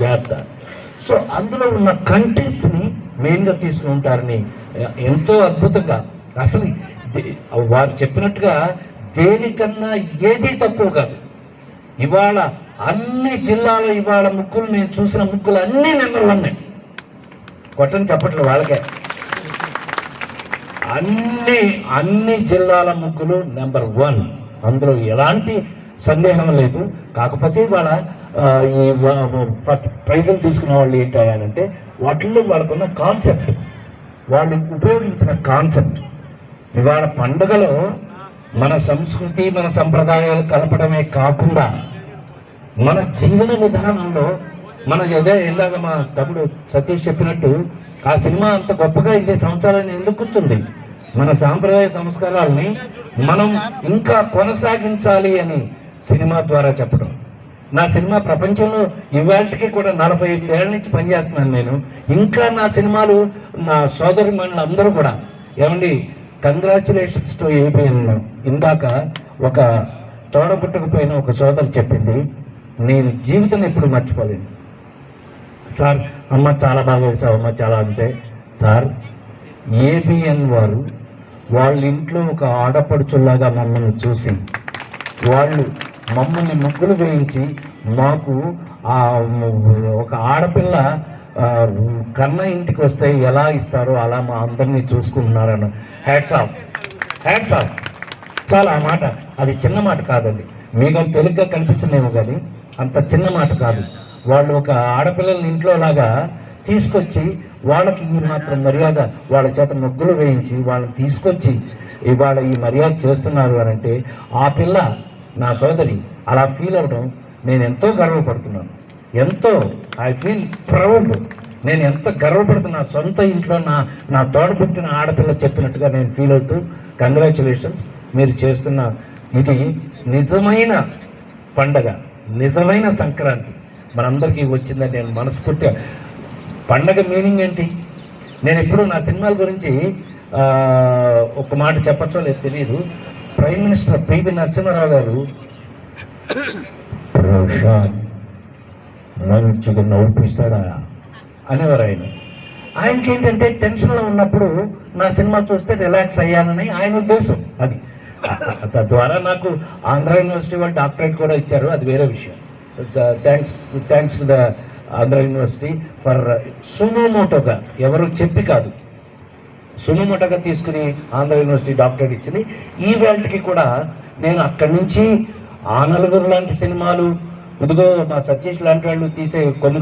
జాగ్రత్త. సో అందులో ఉన్న కంటెంట్స్ని మెయిన్గా తీసుకుంటారని ఎంతో అద్భుతంగా, అసలు వారు చెప్పినట్టుగా దేనికన్నా ఏది తక్కువ కాదు. ఇవాళ అన్ని జిల్లాలో ఇవాళ ముగ్గులు, నేను చూసిన ముగ్గులు అన్నీ నెంబర్ 1. కొట్టని చెప్పట్లు వాళ్ళకే. అన్ని జిల్లాల ముగ్గులు నెంబర్ 1, అందులో ఎలాంటి సందేహం లేదు. కాకపోతే ఇవాళ ఈ ఫస్ట్ ప్రైజులు తీసుకున్న వాళ్ళు ఏంటంటే వాటిల్లో వాళ్ళకున్న కాన్సెప్ట్, వాళ్ళు ఉపయోగించిన కాన్సెప్ట్. ఇవాళ పండుగలో మన సంస్కృతి, మన సంప్రదాయాలు కలపడమే కాకుండా మన జీవన విధానంలో మన ఇందాక మా తమ్ముడు సతీష్ చెప్పినట్టు ఆ సినిమా అంత గొప్పగా 20 సంవత్సరాలని ఎందుకుంటుంది, మన సాంప్రదాయ సంస్కారాలని మనం ఇంకా కొనసాగించాలి అని సినిమా ద్వారా చెప్పడం. నా సినిమా ప్రపంచంలో ఇవాళకి కూడా 45 ఏళ్ళ నుంచి పనిచేస్తున్నాను నేను. ఇంకా నా సినిమాలు, నా సోదరి మనులు అందరూ కూడా ఏమండి కంగ్రాచులేషన్స్ టు ఏబిఎన్. ఇందాక ఒక తోడబుట్టకపోయిన ఒక సోదరు చెప్పింది, నేను జీవితంలో ఎప్పుడు మర్చిపోలేను సార్. అమ్మ చాలా బాగా వేసావు అమ్మ, చాలా అంతే సార్. ఏబిఎన్ వారు వాళ్ళ ఇంట్లో ఒక ఆడపడుచులాగా మమ్మల్ని చూసి, వాళ్ళు మమ్మల్ని ముగ్గులు వేయించి, మాకు ఒక ఆడపిల్ల కన్న ఇంటికి వస్తే ఎలా ఇస్తారో అలా మా అందరినీ చూసుకుంటున్నారన్న. Hats off. చాలా ఆ మాట, అది చిన్న మాట కాదండి. మీకు అది తెలుగుగా కనిపించలేమో కానీ అంత చిన్న మాట కాదు. వాళ్ళు ఒక ఆడపిల్లల్ని ఇంట్లో లాగా తీసుకొచ్చి వాళ్ళకి ఈ మాత్రం మర్యాద, వాళ్ళ చేత ముగ్గులు వేయించి వాళ్ళని తీసుకొచ్చి ఇవాళ ఈ మర్యాద చేస్తున్నారు అని అంటే, ఆ పిల్ల నా సోదరి అలా ఫీల్ అవ్వడం నేను ఎంతో గర్వపడుతున్నాను. I feel proud. నేను ఎంత గర్వపడుతున్నా, సొంత ఇంట్లో నా తోడబుట్టిన ఆడపిల్ల చెప్పినట్టుగా నేను ఫీల్ అవుతూ, కంగ్రాచులేషన్స్, మీరు చేస్తున్న ఇది నిజమైన పండగ, నిజమైన సంక్రాంతి మనందరికీ వచ్చిందని నేను మనస్ఫూర్తిగా. పండగ మీనింగ్ ఏంటి? నేను ఎప్పుడు నా సినిమాల గురించి ఒక మాట చెప్పచ్చో లేదు తెలియదు. ప్రైమ్ మినిస్టర్ పివి నరసింహారావు గారు మంచిగా నవ్వుపిస్తాడా అనేవారు. ఆయనకి ఏంటంటే టెన్షన్లో ఉన్నప్పుడు నా సినిమా చూస్తే రిలాక్స్ అయ్యానని ఆయన ఉద్దేశం. అది తద్వారా నాకు ఆంధ్ర యూనివర్సిటీ వాళ్ళు డాక్టరేట్ కూడా ఇచ్చారు, అది వేరే విషయం. Thanks to the Andhra university for సుమోమోటోగా, ఎవరు చెప్పి కాదు, సుమోమోటోగా తీసుకుని ఆంధ్ర యూనివర్సిటీ డాక్టరేట్ ఇచ్చింది. ఈ వేళకి కూడా నేను అక్కడి నుంచి ఆ నలుగురు లాంటి సినిమాలు, ఇదిగో మా సతీష్ లాంటి వాళ్ళు తీసే కొన్ని